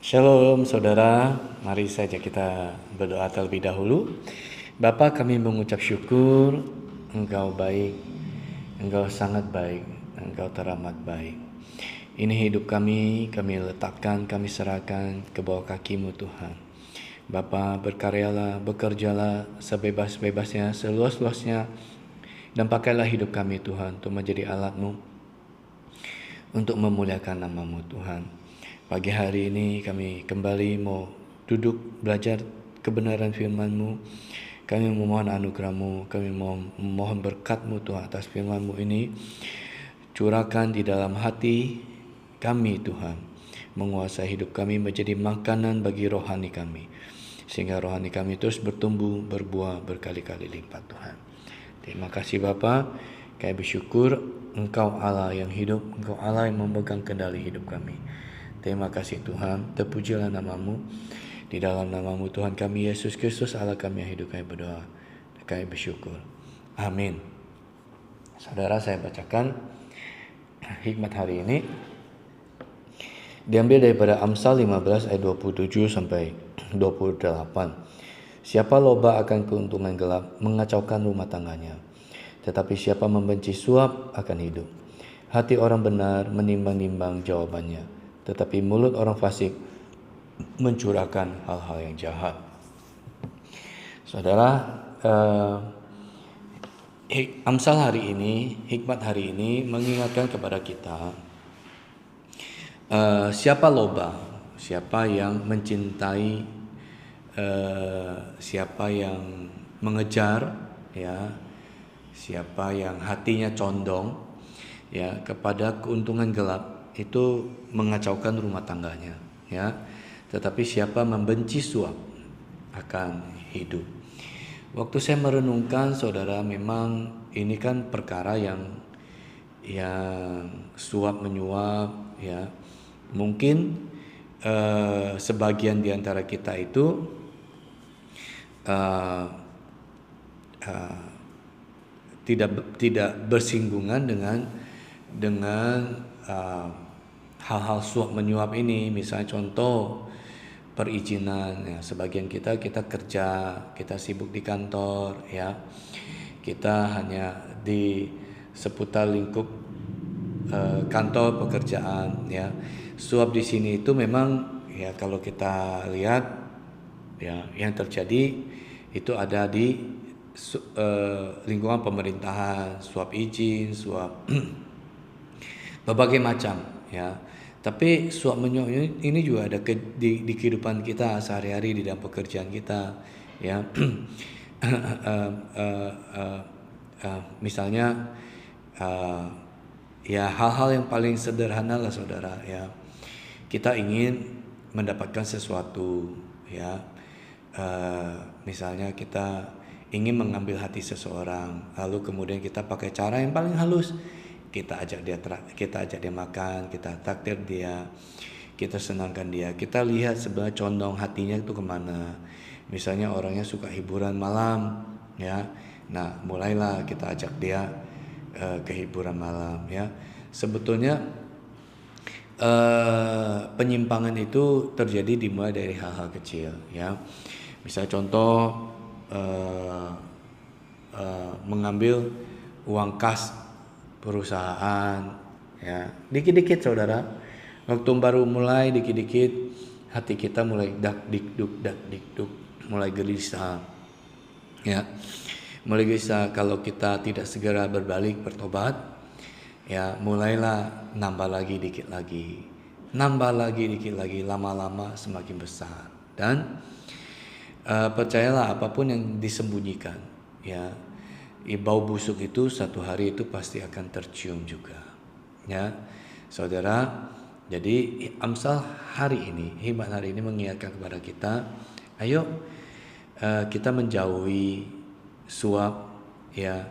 Shalom saudara, mari saja kita berdoa terlebih dahulu. Bapa, kami mengucap syukur, Engkau baik, Engkau sangat baik, Engkau teramat baik. Ini hidup kami letakkan, kami serahkan ke bawah kaki-Mu Tuhan. Bapa, berkaryalah, bekerjalah sebebas-bebasnya, seluas-luasnya, dan pakailah hidup kami Tuhan untuk menjadi alat-Mu, untuk memuliakan nama-Mu Tuhan. Pagi hari ini kami kembali mau duduk belajar kebenaran firman-Mu. Kami memohon anugerah-Mu, kami memohon berkat-Mu Tuhan atas firman-Mu ini. Curahkan di dalam hati kami Tuhan, menguasai hidup kami menjadi makanan bagi rohani kami, sehingga rohani kami terus bertumbuh, berbuah berkali-kali lipat Tuhan. Terima kasih Bapa, kami bersyukur Engkau Allah yang hidup, Engkau Allah yang memegang kendali hidup kami. Terima kasih Tuhan, terpujilah nama-Mu. Di dalam nama-Mu Tuhan kami Yesus Kristus Allah kami yang hidup, kami berdoa, kami bersyukur. Amin. Saudara, saya bacakan hikmat hari ini. Diambil daripada Amsal 15 ayat 27 sampai 28. Siapa loba akan keuntungan gelap mengacaukan rumah tangganya, tetapi siapa membenci suap akan hidup. Hati orang benar menimbang-nimbang jawabannya, tetapi mulut orang fasik mencurahkan hal-hal yang jahat. Saudara, Amsal hari ini, hikmat hari ini mengingatkan kepada kita, siapa loba, siapa yang mencintai, siapa yang mengejar, ya, siapa yang hatinya condong, ya, kepada keuntungan gelap, itu mengacaukan rumah tangganya, ya. Tetapi siapa membenci suap akan hidup. Waktu saya merenungkan, saudara, memang ini kan perkara yang suap menyuap, ya. Mungkin sebagian di antara kita itu tidak bersinggungan dengan hal-hal suap menyuap ini. Misalnya contoh perizinan, ya, sebagian kita kerja, kita sibuk di kantor, ya, kita hanya di seputar lingkup kantor pekerjaan, ya. Suap di sini itu memang, ya, kalau kita lihat, ya, yang terjadi itu ada di lingkungan pemerintahan, suap izin, suap berbagai macam, ya. Tapi suap menyuap ini juga ada di kehidupan kita sehari-hari, di dalam pekerjaan kita, ya. Misalnya, ya, hal-hal yang paling sederhana lah, saudara, ya. Kita ingin mendapatkan sesuatu, ya. Misalnya kita ingin mengambil hati seseorang, lalu kemudian kita pakai cara yang paling halus. Kita ajak dia makan, kita takdir dia, kita senangkan dia. Kita lihat sebenarnya condong hatinya itu kemana. Misalnya orangnya suka hiburan malam, ya. Nah, mulailah kita ajak dia ke hiburan malam, ya. Sebetulnya penyimpangan itu terjadi dimulai dari hal-hal kecil, ya. Misalnya contoh, mengambil uang kas perusahaan, ya, dikit-dikit, saudara. Waktu baru mulai dikit-dikit, hati kita mulai dak dikduk, mulai gelisah, ya, mulai gelisah. Kalau kita tidak segera berbalik bertobat, ya, mulailah nambah lagi dikit lagi, lama-lama semakin besar. Dan percayalah, apapun yang disembunyikan, ya, bau busuk itu satu hari itu pasti akan tercium juga, ya, saudara. Jadi Amsal hari ini, hikmat hari ini mengingatkan kepada kita, ayo kita menjauhi suap, ya.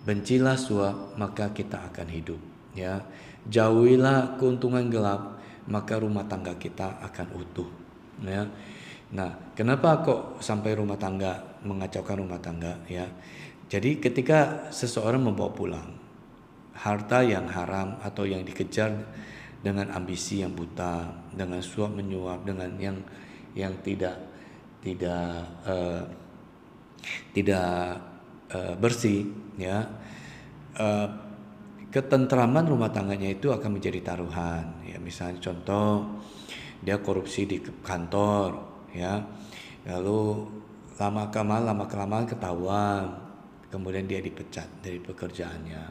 Bencilah suap, maka kita akan hidup, ya. Jauhilah keuntungan gelap, maka rumah tangga kita akan utuh, ya. Nah, kenapa kok sampai rumah tangga, mengacaukan rumah tangga, ya? Jadi ketika seseorang membawa pulang harta yang haram atau yang dikejar dengan ambisi yang buta, dengan suap menyuap, dengan yang tidak eh, tidak bersih, ya, eh, ketentraman rumah tangganya itu akan menjadi taruhan. Ya, misalnya contoh, dia korupsi di kantor, ya, lalu lama kelamaan ketahuan, kemudian dia dipecat dari pekerjaannya.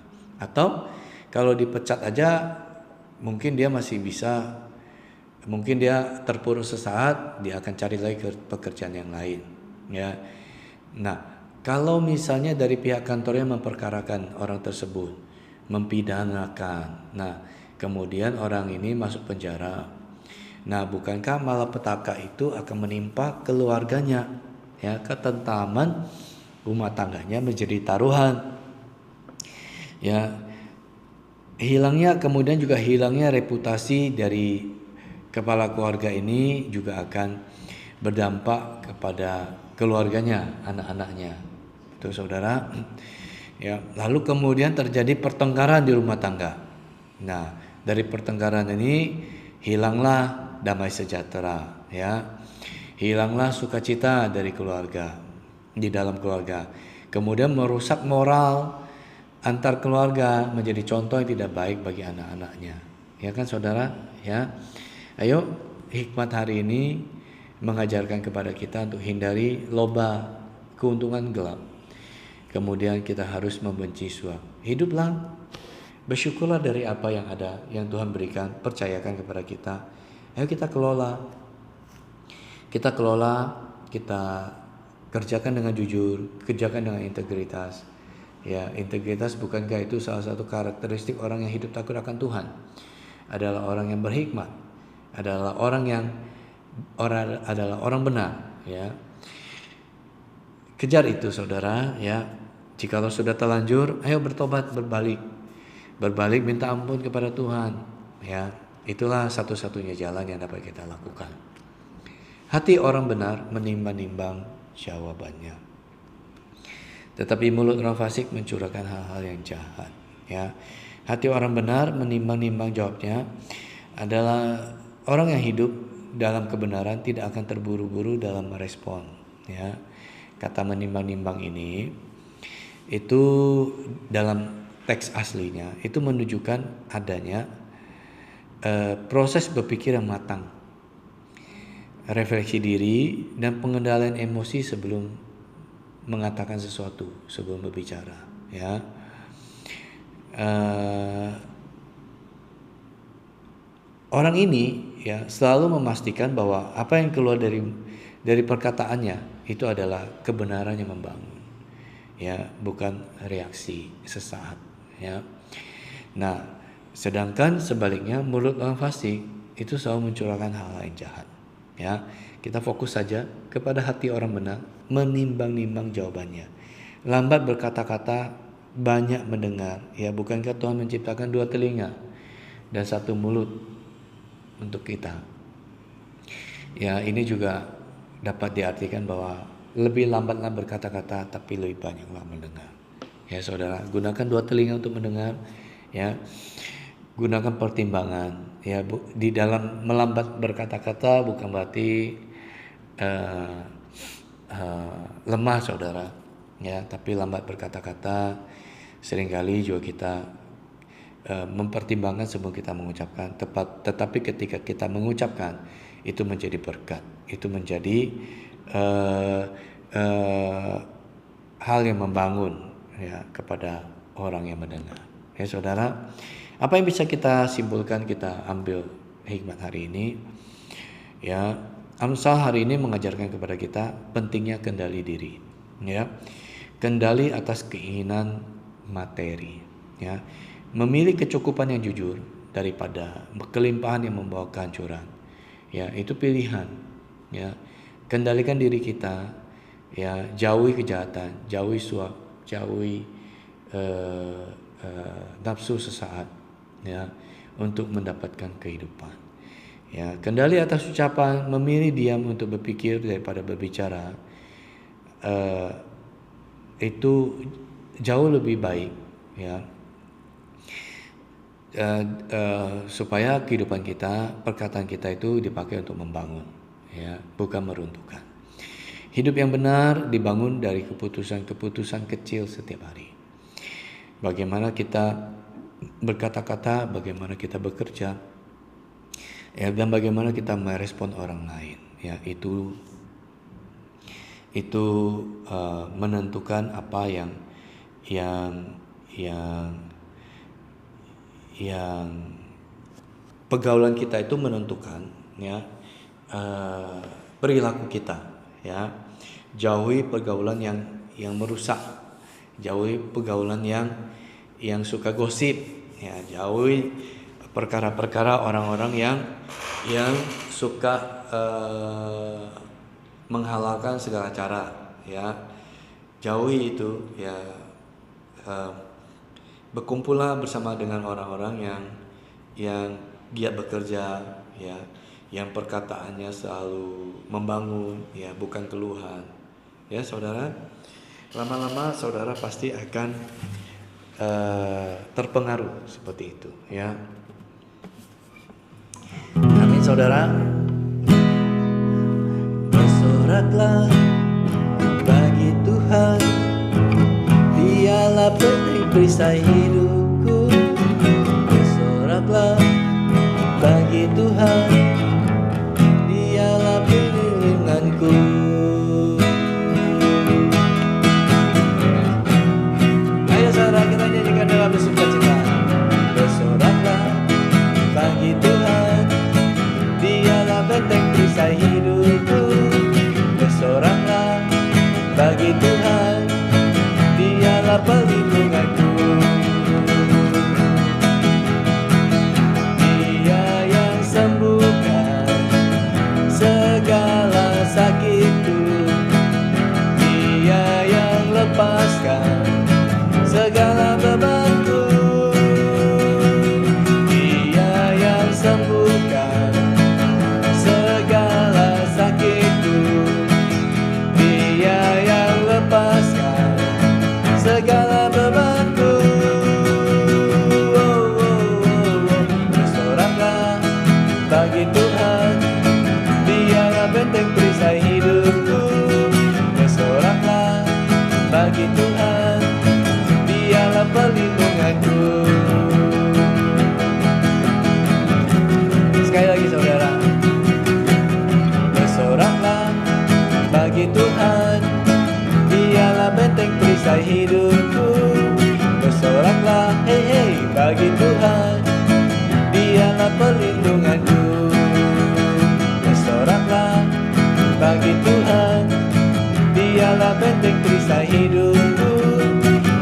Atau kalau dipecat aja, mungkin dia masih bisa, mungkin dia terpuruk sesaat, dia akan cari lagi pekerjaan yang lain, ya. Nah, kalau misalnya dari pihak kantornya memperkarakan orang tersebut, mempidanakan, nah kemudian orang ini masuk penjara, nah bukankah malapetaka itu akan menimpa keluarganya, ya, ketentraman rumah tangganya menjadi taruhan, ya, kemudian juga hilangnya reputasi dari kepala keluarga ini juga akan berdampak kepada keluarganya, anak-anaknya. Betul saudara? Ya, lalu kemudian terjadi pertengkaran di rumah tangga. Nah, dari pertengkaran ini hilanglah damai sejahtera, ya. Hilanglah sukacita dari keluarga, di dalam keluarga. Kemudian merusak moral antar keluarga, menjadi contoh yang tidak baik bagi anak-anaknya. Ya kan saudara? Ya. Ayo, hikmat hari ini mengajarkan kepada kita untuk hindari loba, keuntungan gelap. Kemudian kita harus membenci suap. Hiduplah, bersyukurlah dari apa yang ada, yang Tuhan berikan, percayakan kepada kita. Ayo kita kelola, kita kerjakan dengan jujur, kerjakan dengan integritas. Ya, integritas bukankah itu salah satu karakteristik orang yang hidup takut akan Tuhan? Adalah orang yang berhikmat, adalah orang benar, ya. Kejar itu saudara, ya. Jikalau sudah terlanjur, ayo bertobat, berbalik minta ampun kepada Tuhan, ya. Itulah satu-satunya jalan yang dapat kita lakukan. Hati orang benar menimbang-nimbang jawabannya, tetapi mulut orang fasik mencurahkan hal-hal yang jahat, ya. Hati orang benar menimbang-nimbang jawabnya adalah orang yang hidup dalam kebenaran, tidak akan terburu-buru dalam merespon, ya. Kata menimbang-nimbang ini itu dalam teks aslinya itu menunjukkan adanya proses berpikir yang matang, refleksi diri dan pengendalian emosi sebelum mengatakan sesuatu, sebelum berbicara, ya. Orang ini, ya, selalu memastikan bahwa apa yang keluar dari perkataannya itu adalah kebenaran yang membangun, ya, bukan reaksi sesaat, ya. Nah, sedangkan sebaliknya mulut orang fasik itu selalu mencurahkan hal-hal yang jahat, ya. Kita fokus saja kepada hati orang benar, menimbang-nimbang jawabannya. Lambat berkata-kata, banyak mendengar, ya. Bukankah Tuhan menciptakan 2 telinga dan 1 mulut untuk kita? Ya, ini juga dapat diartikan bahwa lebih lambatlah berkata-kata, tapi lebih banyaklah mendengar. Ya saudara, gunakan 2 telinga untuk mendengar, ya. Gunakan pertimbangan, ya. Di dalam melambat berkata-kata bukan berarti lemah saudara, ya. Tapi lambat berkata-kata seringkali juga kita mempertimbangkan sebelum kita mengucapkan. Tetapi ketika kita mengucapkan, itu menjadi berkat, itu menjadi hal yang membangun, ya, kepada orang yang mendengar. Ya saudara, apa yang bisa kita simpulkan, kita ambil hikmat hari ini, ya. Amsal hari ini mengajarkan kepada kita pentingnya kendali diri, ya. Kendali atas keinginan materi, ya. Memilih kecukupan yang jujur daripada kelimpahan yang membawa kehancuran, ya, itu pilihan, ya. Kendalikan diri kita, ya. Jauhi kejahatan, jauhi suap, jauhi nafsu sesaat, ya, untuk mendapatkan kehidupan, ya. Kendali atas ucapan, memilih diam untuk berpikir daripada berbicara, itu jauh lebih baik, ya. supaya kehidupan kita, perkataan kita itu dipakai untuk membangun, ya, bukan meruntuhkan. Hidup yang benar dibangun dari keputusan-keputusan kecil setiap hari. Bagaimana kita berkata-kata, bagaimana kita bekerja, ya, dan bagaimana kita merespon orang lain, ya, itu menentukan apa yang pergaulan kita itu menentukan, ya, perilaku kita, ya. Jauhi pergaulan yang merusak, jauhi pergaulan yang suka gosip, ya, jauhi perkara-perkara orang-orang yang suka menghalalkan segala cara, ya. Jauhi itu, ya. Berkumpullah bersama dengan orang-orang yang giat bekerja, ya, yang perkataannya selalu membangun, ya, bukan keluhan, ya, saudara. Lama-lama saudara pasti akan terpengaruh seperti itu, ya. Amin, saudara. Bersoraklah bagi Tuhan, Dialah perisai hidupku. Bersoraklah bagi Tuhan, Dialah perlindunganku. Ayo saudara, kita nyanyikan dalam sukacita. Bersoraklah bagi Tuhan, Dialah benteng perisai hidupku. Bersoraklah bagi Tuhan, Dialah perlindunganku. Dia yang sembuhkan segala sakitku. Dia yang lepaskan segala bebanku. Dia yang sembuhkan segala sakitku. Dia yang lepaskan segala bebanku. Bersoraklah bagi Tuhan, Dialah benteng perisai hidupku. Bersoraklah bagi Tuhan, Dialah perlindunganku. Sekali lagi saudara. Bersoraklah bagi Tuhan, Dialah benteng perisai hidupku. Bersoraklah, hei hei, bagi Tuhan, Dialah perlindunganku. Bersoraklah bagi Tuhan, Dialah benteng perisai hidupku.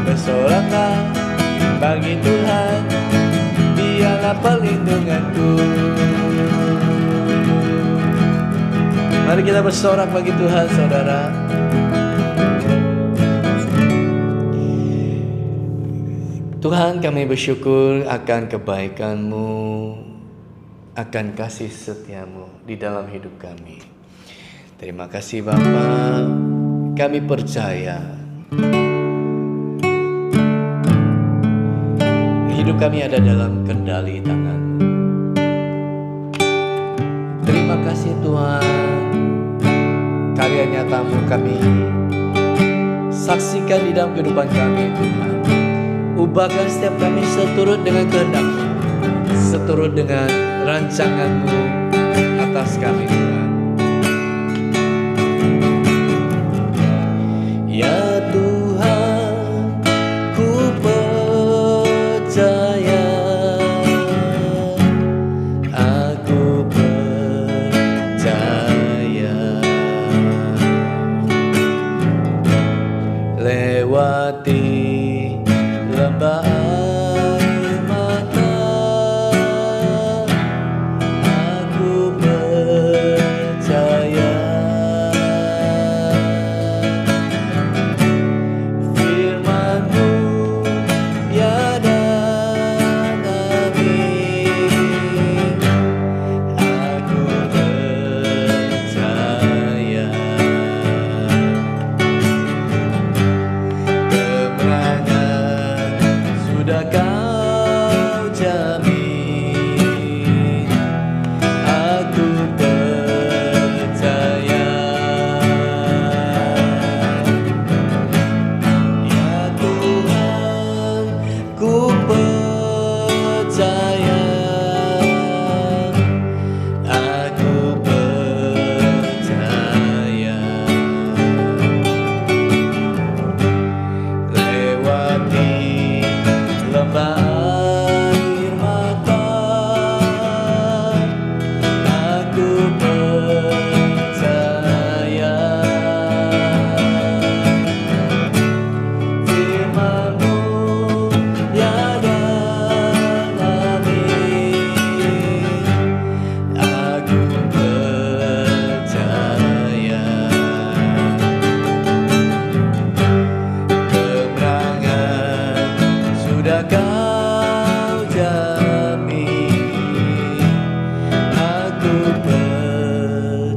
Bersoraklah bagi Tuhan, Dialah perlindunganku. Mari kita bersorak bagi Tuhan, saudara. Tuhan, kami bersyukur akan kebaikan-Mu, akan kasih setia-Mu di dalam hidup kami. Terima kasih Bapa, kami percaya hidup kami ada dalam kendali tangan-Mu. Terima kasih Tuhan, karya nyata-Mu kami saksikan di dalam kehidupan kami Tuhan. Ubahkan setiap kami seturut dengan kehendak-Mu, seturut dengan rancangan-Mu atas kami Tuhan. Ya Tuhan, ku percaya, aku percaya. Lewati lembah air mata, aku percaya.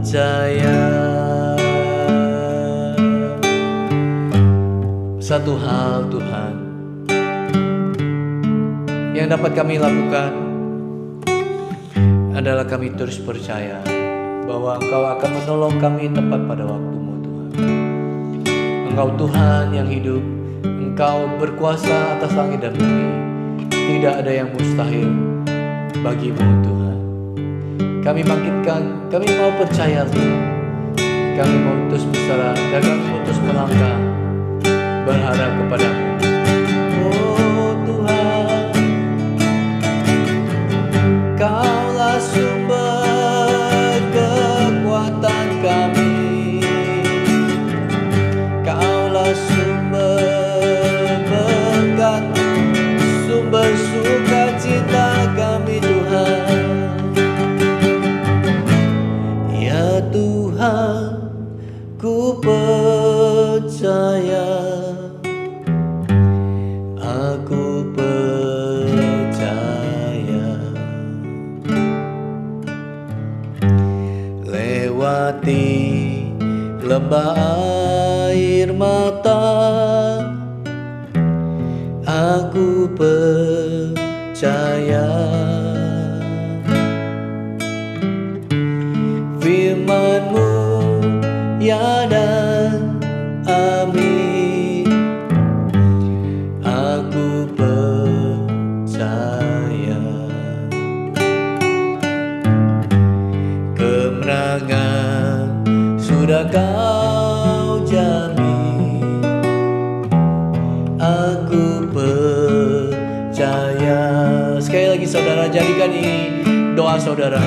percaya. Satu hal Tuhan yang dapat kami lakukan adalah kami terus percaya bahwa Engkau akan menolong kami tepat pada waktu-Mu Tuhan. Engkau Tuhan yang hidup, Engkau berkuasa atas langit dan bumi. Tidak ada yang mustahil bagi-Mu Tuhan. Kami bangkitkan, kami mau percaya Tuhan. Kami mau terus berserah dan kami mau terus melangkah berharap kepada-Mu. Oh Tuhan, Kaulah sumber kekuatan kami, Kaulah sumber berkat, sumber sukacita kami Tuhan. Ya Tuhan, ku percaya, aku percaya. Lewati lembah air mata, aku percaya. Firman-Mu ya dan amin, aku percaya. Kemenangan sudah Kau jamin, aku percaya. Sekali lagi saudara, jadikan ini doa saudara.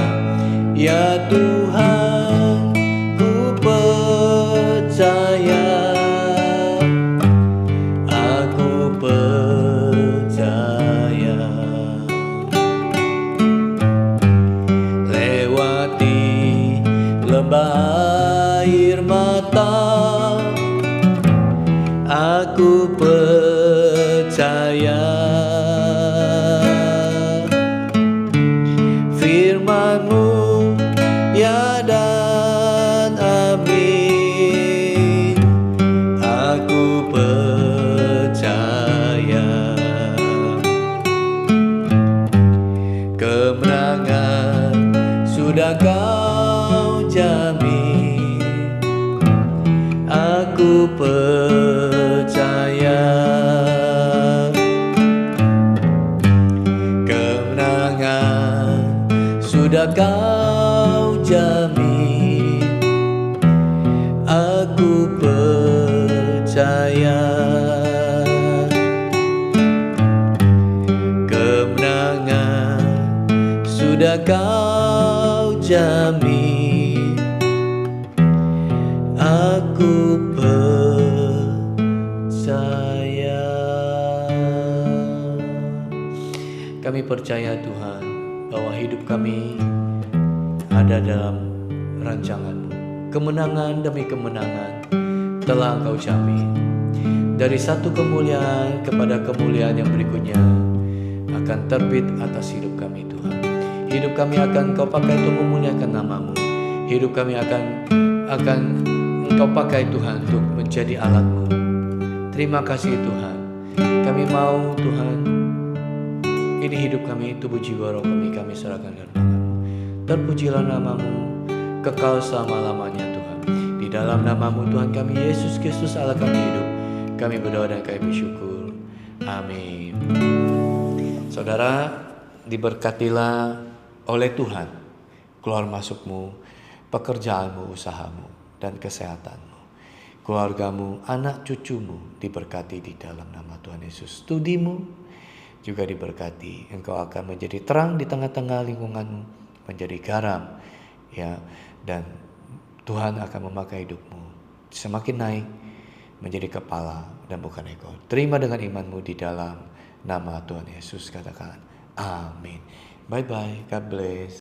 Ya Tuhan, ku percaya, aku percaya. Lewati lembah air mata, aku percaya. Firman-Mu ya dan amin, aku percaya. Kemenangan sudah Kau jamin, aku percaya. Kemenangan sudah Kau jamin, aku percaya. Kemenangan sudah Kau jamin, aku percaya. Kami percaya Tuhan bahwa hidup kami ada dalam rancangan-Mu. Kemenangan demi kemenangan telah Engkau jamin. Dari satu kemuliaan kepada kemuliaan yang berikutnya akan terbit atas hidup kami Tuhan. Hidup kami akan Engkau pakai untuk memuliakan nama-Mu. Hidup kami akan Engkau pakai Tuhan untuk menjadi alat-Mu. Terima kasih Tuhan. Kami mau Tuhan, ini hidup kami, tubuh jiwa roh kami serahkan ke tangan-Mu. Terpujilah nama-Mu kekal selama-lamanya Tuhan. Di dalam nama-Mu Tuhan kami Yesus Kristus Allah kami hidup, kami berdoa dan kami bersyukur. Amin. Saudara, diberkatilah oleh Tuhan keluar masukmu, pekerjaanmu, usahamu, dan kesehatanmu. Keluargamu, anak cucumu diberkati di dalam nama Tuhan Yesus. Studimu juga diberkati. Engkau akan menjadi terang di tengah-tengah lingkunganmu, menjadi garam, ya, dan Tuhan akan memakai hidupmu semakin naik menjadi kepala dan bukan ekor. Terima dengan imanmu di dalam nama Tuhan Yesus. Katakan amin. Bye bye. God bless.